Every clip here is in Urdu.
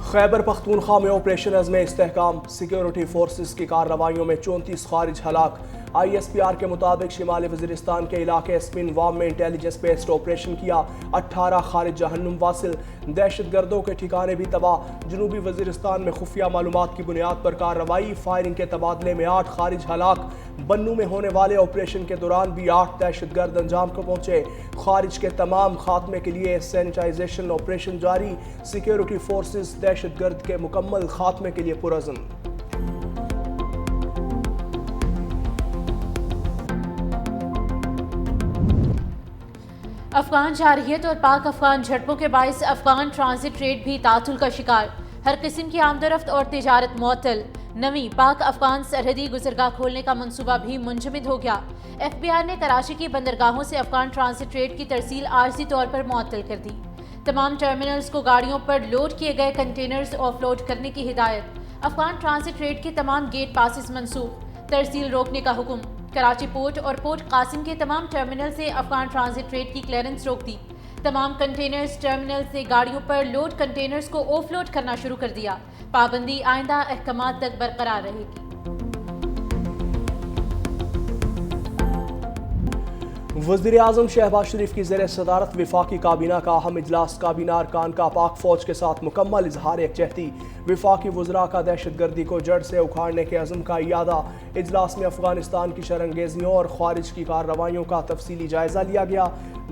خیبر پختونخوا میں آپریشن عزم استحکام، سیکیورٹی فورسز کی کارروائیوں میں 34 خارج ہلاک۔ ISPR کے مطابق شمالی وزیرستان کے علاقے اسپن وام میں انٹیلیجنس بیسڈ آپریشن کیا، 18 خارج جہنم واصل، دہشت گردوں کے ٹھکانے بھی تباہ۔ جنوبی وزیرستان میں خفیہ معلومات کی بنیاد پر کارروائی، فائرنگ کے تبادلے میں 8 خارج ہلاک۔ بنو میں ہونے والے آپریشن کے دوران بھی 8 دہشت گرد انجام کو پہنچے۔ خارج کے تمام خاتمے کے لیے سینیٹائزیشن آپریشن جاری، سیکیورٹی فورسز دہشت گرد کے مکمل خاتمے کے لیے پرعزم۔ افغان جارحیت اور پاک افغان جھڑپوں کے باعث افغان ٹرانزٹ ریٹ بھی تعطل کا شکار، ہر قسم کی آمد و رفت اور تجارت معطل۔ نویں پاک افغان سرحدی گزرگاہ کھولنے کا منصوبہ بھی منجمد ہو گیا۔ FBR نے کراچی کی بندرگاہوں سے افغان ٹرانزٹ ریٹ کی ترسیل عارضی طور پر معطل کر دی۔ تمام ٹرمینلز کو گاڑیوں پر لوڈ کیے گئے کنٹینرز آف لوڈ کرنے کی ہدایت۔ افغان ٹرانزٹ ریٹ کے تمام گیٹ پاسز منسوخ، ترسیل روکنے کا حکم۔ کراچی پورٹ اور پورٹ قاسم کے تمام ٹرمینل سے افغان ٹرانزٹ ریٹ کی کلیئرنس روک دی۔ تمام کنٹینرز ٹرمینل سے گاڑیوں پر لوڈ کنٹینرز کو آف لوڈ کرنا شروع کر دیا۔ پابندی آئندہ احکامات تک برقرار رہے گی۔ وزیراعظم شہباز شریف کی زیر صدارت وفاقی کابینہ کا اہم اجلاس، کابینہ ارکان کا پاک فوج کے ساتھ مکمل اظہار یکجہتی۔ وفاقی وزراء کا دہشت گردی کو جڑ سے اکھاڑنے کے عزم کا اعادہ۔ اجلاس میں افغانستان کی شرانگیزیوں اور خارج کی کارروائیوں کا تفصیلی جائزہ لیا گیا۔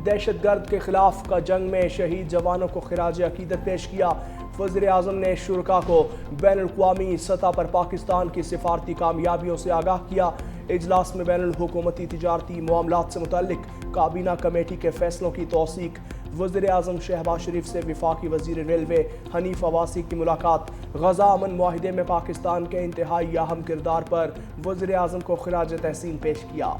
دہشت گرد کے خلاف کا جنگ میں شہید جوانوں کو خراج عقیدت پیش کیا۔ وزیر اعظم نے شرکاء کو بین الاقوامی سطح پر پاکستان کی سفارتی کامیابیوں سے آگاہ کیا۔ اجلاس میں بین الحکومتی تجارتی معاملات سے متعلق کابینہ کمیٹی کے فیصلوں کی توثیق۔ وزیر اعظم شہباز شریف سے وفاقی وزیر ریلوے حنیف عباسی کی ملاقات۔ غزہ امن معاہدے میں پاکستان کے انتہائی اہم کردار پر وزیر اعظم کو خراج تحسین پیش کیا۔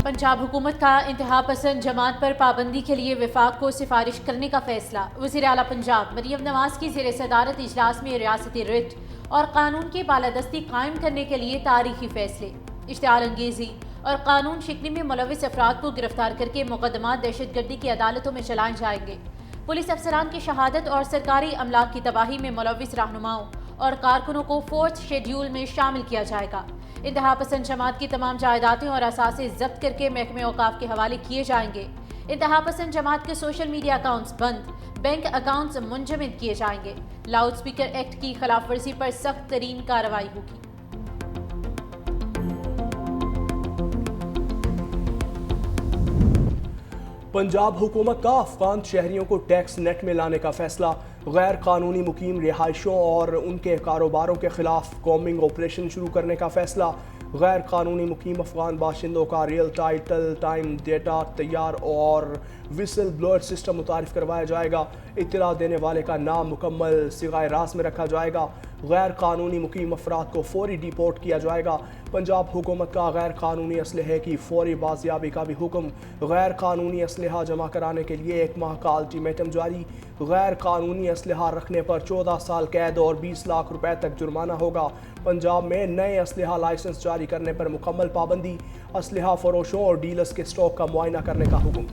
پنجاب حکومت کا انتہا پسند جماعت پر پابندی کے لیے وفاق کو سفارش کرنے کا فیصلہ۔ وزیر اعلیٰ پنجاب مریم نواز کی زیر صدارت اجلاس میں ریاستی ریٹ اور قانون کی بالادستی قائم کرنے کے لیے تاریخی فیصلے۔ اشتعال انگیزی اور قانون شکنی میں ملوث افراد کو گرفتار کر کے مقدمات دہشت گردی کی عدالتوں میں چلائے جائیں گے۔ پولیس افسران کی شہادت اور سرکاری املاک کی تباہی میں ملوث رہنماؤں اور کارکنوں کو 4تھ شیڈول میں شامل کیا جائے گا۔ انتہا پسند جماعت کی تمام جائیدادیں اور اثاثے ضبط کر کے محکمہ اوقاف کے حوالے کیے جائیں گے۔ انتہا پسند جماعت کے سوشل میڈیا اکاؤنٹس بند، بینک اکاؤنٹس منجمد کیے جائیں گے۔ لاؤڈ اسپیکر ایکٹ کی خلاف ورزی پر سخت ترین کارروائی ہوگی۔ پنجاب حکومت کا افغان شہریوں کو ٹیکس نیٹ میں لانے کا فیصلہ۔ غیر قانونی مقیم رہائشوں اور ان کے کاروباروں کے خلاف کومبنگ آپریشن شروع کرنے کا فیصلہ۔ غیر قانونی مقیم افغان باشندوں کا ریئل ٹائم ڈیٹا تیار اور وسل بلوئر سسٹم متعارف کروایا جائے گا۔ اطلاع دینے والے کا نام مکمل صیغہ راز میں رکھا جائے گا۔ غیر قانونی مقیم افراد کو فوری ڈیپورٹ کیا جائے گا۔ پنجاب حکومت کا غیر قانونی اسلحے کی فوری بازیابی کا بھی حکم۔ غیر قانونی اسلحہ جمع کرانے کے لیے 1 ماہ کا الٹیمیٹم جاری۔ غیر قانونی اسلحہ رکھنے پر 14 سال قید اور 20 لاکھ روپے تک جرمانہ ہوگا۔ پنجاب میں نئے اسلحہ لائسنس جاری کرنے پر مکمل پابندی۔ اسلحہ فروشوں اور ڈیلرز کے اسٹاک کا معائنہ کرنے کا حکم۔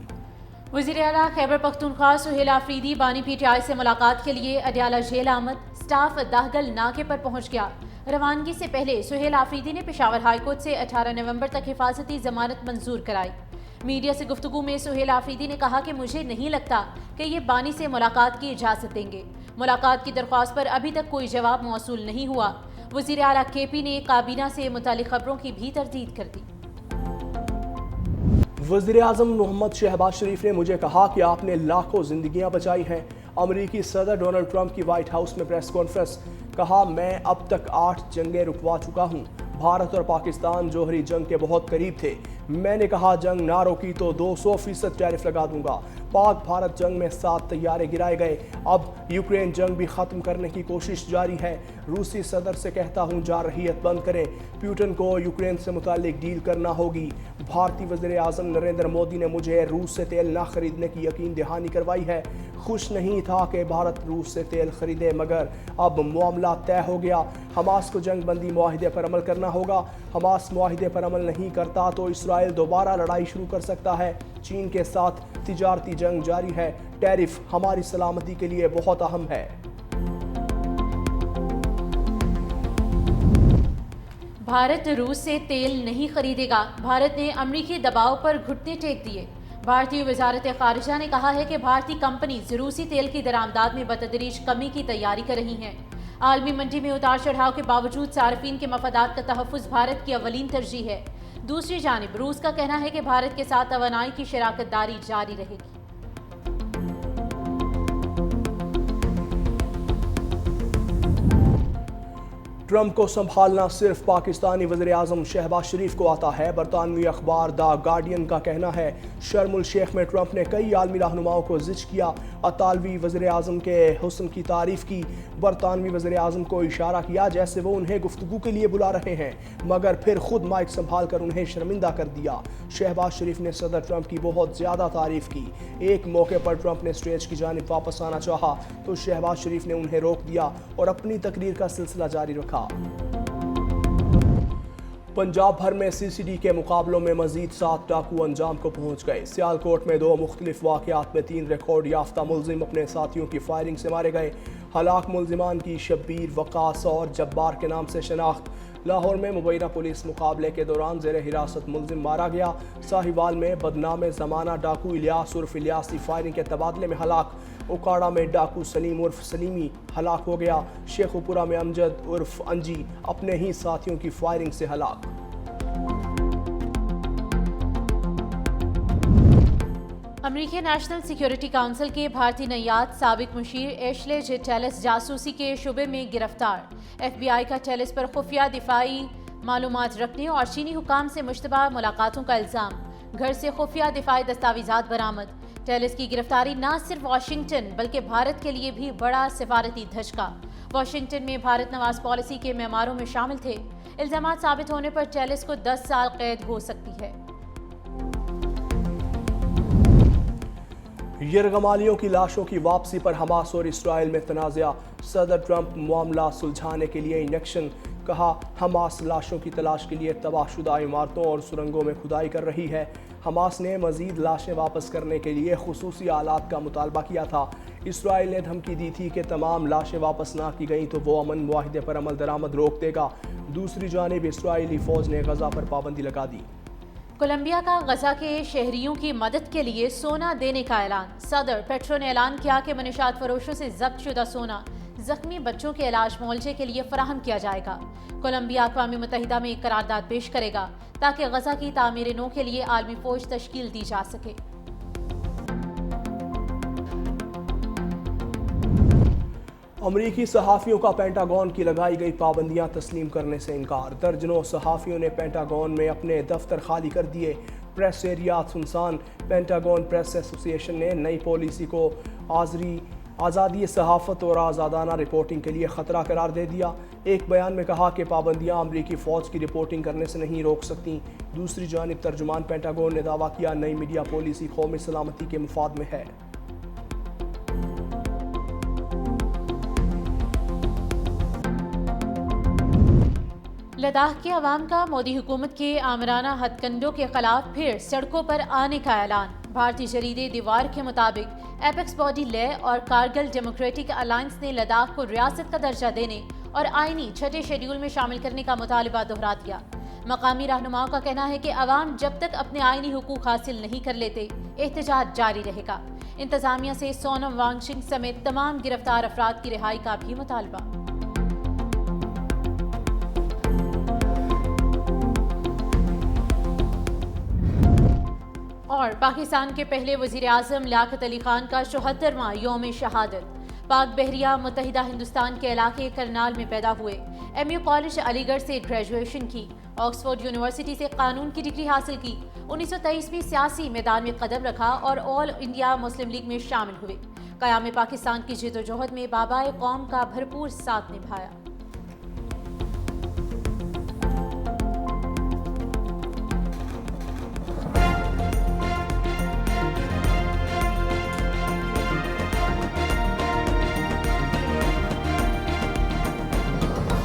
وزیر اعلیٰ خیبر پختونخوا سہیل آفریدی بانی PTI سے ملاقات کے لیے اڈیالہ جیل آمد۔ سٹاف دہگل ناکے پر پہنچ گیا۔ روانگی سے پہلے سہیل آفریدی نے پشاور ہائی کورٹ سے 18 نومبر تک حفاظتی ضمانت منظور کرائی۔ میڈیا سے گفتگو میں سہیل آفریدی نے کہا کہ مجھے نہیں لگتا کہ یہ بانی سے ملاقات کی اجازت دیں گے۔ ملاقات کی درخواست پر ابھی تک کوئی جواب موصول نہیں ہوا۔ وزیر اعلیٰ KP نے کابینہ سے متعلق خبروں کی بھی تردید کر دی۔ وزیر اعظم محمد شہباز شریف نے مجھے کہا کہ آپ نے لاکھوں زندگیاں بچائی ہیں۔ امریکی صدر ڈونلڈ ٹرمپ کی وائٹ ہاؤس میں پریس کانفرنس۔ کہا میں اب تک 8 جنگیں رکوا چکا ہوں۔ بھارت اور پاکستان جوہری جنگ کے بہت قریب تھے۔ میں نے کہا جنگ نہ روکی تو 200% ٹیرف لگا دوں گا۔ پاک بھارت جنگ میں 7 طیارے گرائے گئے۔ اب یوکرین جنگ بھی ختم کرنے کی کوشش جاری ہے۔ روسی صدر سے کہتا ہوں جارحیت بند کریں۔ پیوٹن کو یوکرین سے متعلق ڈیل کرنا ہوگی۔ بھارتی وزیر اعظم نریندر مودی نے مجھے روس سے تیل نہ خریدنے کی یقین دہانی کروائی ہے۔ خوش نہیں تھا کہ بھارت روس سے تیل خریدے، مگر اب معاملہ طے ہو گیا۔ حماس کو جنگ بندی معاہدے پر عمل کرنا ہوگا۔ حماس معاہدے پر عمل نہیں کرتا تو اسرائیل اسرائیل دوبارہ لڑائی شروع کر سکتا ہے۔ چین کے ساتھ تجارتی جنگ جاری ہے۔ ٹیرف ہماری سلامتی کے لیے بہت اہم ہے۔ بھارت روس سے تیل نہیں خریدے گا۔ بھارت نے امریکی دباؤ پر گھٹنے ٹیک دیے۔ بھارتی وزارت خارجہ نے کہا ہے کہ بھارتی کمپنیز روسی تیل کی درآمدات میں بتدریج کمی کی تیاری کر رہی ہیں۔ عالمی منڈی میں اتار چڑھاؤ کے باوجود صارفین کے مفادات کا تحفظ بھارت کی اولین ترجیح ہے۔ دوسری جانب روس کا کہنا ہے کہ بھارت کے ساتھ توانائی کی شراکت داری جاری رہے گی۔ ٹرمپ کو سنبھالنا صرف پاکستانی وزیر اعظم شہباز شریف کو آتا ہے۔ برطانوی اخبار دا گارڈین کا کہنا ہے شرم الشیخ میں ٹرمپ نے کئی عالمی رہنماؤں کو زچ کیا، اطالوی وزیر اعظم کے حسن کی تعریف کی، برطانوی وزیر اعظم کو اشارہ کیا جیسے وہ انہیں گفتگو کے لیے بلا رہے ہیں، مگر پھر خود مائک سنبھال کر انہیں شرمندہ کر دیا۔ شہباز شریف نے صدر ٹرمپ کی بہت زیادہ تعریف کی۔ ایک موقع پر ٹرمپ نے سٹیج کی جانب واپس آنا چاہا تو شہباز شریف نے انہیں روک دیا اور اپنی تقریر کا سلسلہ جاری رکھا۔ پنجاب بھر میں سی سی ڈی کے مقابلوں میں مزید 7 ڈاکو انجام کو پہنچ گئے۔ سیالکوٹ میں 2 مختلف واقعات میں 3 ریکارڈ یافتہ ملزم اپنے ساتھیوں کی فائرنگ سے مارے گئے۔ ہلاک ملزمان کی شبیر، وقاص اور جبار کے نام سے شناخت۔ لاہور میں مبینہ پولیس مقابلے کے دوران زیر حراست ملزم مارا گیا۔ ساہیوال میں بدنام زمانہ ڈاکو الیاس عرف الیاسی فائرنگ کے تبادلے میں ہلاک۔ اوکاڑا میں ڈاکو سلیم عرف سلیمی ہلاک ہو گیا۔ شیخو پورہ میں امجد عرف انجی اپنے ہی ساتھیوں کی فائرنگ سے ہلاک۔ امریکی نیشنل سیکیورٹی کونسل کے بھارتی نیات سابق مشیر ایشلے جے ٹیلس جاسوسی کے شبے میں گرفتار۔ ایف بی آئی کا ٹیلس پر خفیہ دفاعی معلومات رکھنے اور چینی حکام سے مشتبہ ملاقاتوں کا الزام۔ گھر سے خفیہ دفاعی دستاویزات برآمد۔ ٹیلس کی گرفتاری نہ صرف واشنگٹن بلکہ بھارت کے لیے بھی بڑا سفارتی دھچکا۔ واشنگٹن میں بھارت نواز پالیسی کے معماروں میں شامل تھے۔ الزامات ثابت ہونے پر ٹیلس کو 10 سال قید ہو سکتی ہے۔ یرغمالیوں کی لاشوں کی واپسی پر حماس اور اسرائیل میں تنازع۔ صدر ٹرمپ معاملہ سلجھانے کے لیے ان ایکشن، کہا حماس لاشوں کی تلاش کے لیے تباہ شدہ عمارتوں اور سرنگوں میں کھدائی کر رہی ہے۔ حماس نے مزید لاشیں واپس کرنے کے لیے خصوصی آلات کا مطالبہ کیا تھا۔ اسرائیل نے دھمکی دی تھی کہ تمام لاشیں واپس نہ کی گئیں تو وہ امن معاہدے پر عمل درآمد روک دے گا۔ دوسری جانب اسرائیلی فوج نے غزہ پر پابندی لگا دی۔ کولمبیا کا غزہ کے شہریوں کی مدد کے لیے سونا دینے کا اعلان۔ صدر پیٹرو نے اعلان کیا کہ منشیات فروشوں سے ضبط شدہ سونا زخمی بچوں کے علاج معالجے کے لیے فراہم کیا جائے گا۔ کولمبیا اقوام متحدہ میں ایک قرارداد پیش کرے گا تاکہ غزہ کی تعمیر نو کے لیے عالمی فوج تشکیل دی جا سکے۔ امریکی صحافیوں کا پینٹاگون کی لگائی گئی پابندیاں تسلیم کرنے سے انکار۔ درجنوں صحافیوں نے پینٹاگون میں اپنے دفتر خالی کر دیے۔ پریس ایریات سنسان۔ پینٹاگون پریس ایسوسی ایشن نے نئی پالیسی کو آزادی صحافت اور آزادانہ رپورٹنگ کے لیے خطرہ قرار دے دیا۔ ایک بیان میں کہا کہ پابندیاں امریکی فوج کی رپورٹنگ کرنے سے نہیں روک سکتیں۔ دوسری جانب ترجمان پینٹاگون نے دعویٰ کیا نئی میڈیا پالیسی قومی سلامتی کے مفاد میں ہے۔ لداخ کے عوام کا مودی حکومت کے آمرانہ ہتھ کنڈوں کے خلاف پھر سڑکوں پر آنے کا اعلان۔ بھارتی جریدے دیوار کے مطابق ایپیکس باڈی لے اور کارگل ڈیموکریٹک الائنس نے لداخ کو ریاست کا درجہ دینے اور آئینی 6 شیڈول میں شامل کرنے کا مطالبہ دہرا دیا۔ مقامی رہنماؤں کا کہنا ہے کہ عوام جب تک اپنے آئینی حقوق حاصل نہیں کر لیتے احتجاج جاری رہے گا۔ انتظامیہ سے سونم وانگچک سمیت تمام گرفتار افراد کی رہائی کا بھی مطالبہ۔ اور پاکستان کے پہلے وزیر اعظم لیاقت علی خان کا 74واں یوم شہادت۔ پاک بحریہ متحدہ ہندوستان کے علاقے کرنال میں پیدا ہوئے۔ ایم یو کالج علی گڑھ سے گریجویشن کی۔ آکسفورڈ یونیورسٹی سے قانون کی ڈگری حاصل کی۔ 1923 میں سیاسی میدان میں قدم رکھا اور آل انڈیا مسلم لیگ میں شامل ہوئے۔ قیام پاکستان کی جدوجہد میں بابائے قوم کا بھرپور ساتھ نبھایا۔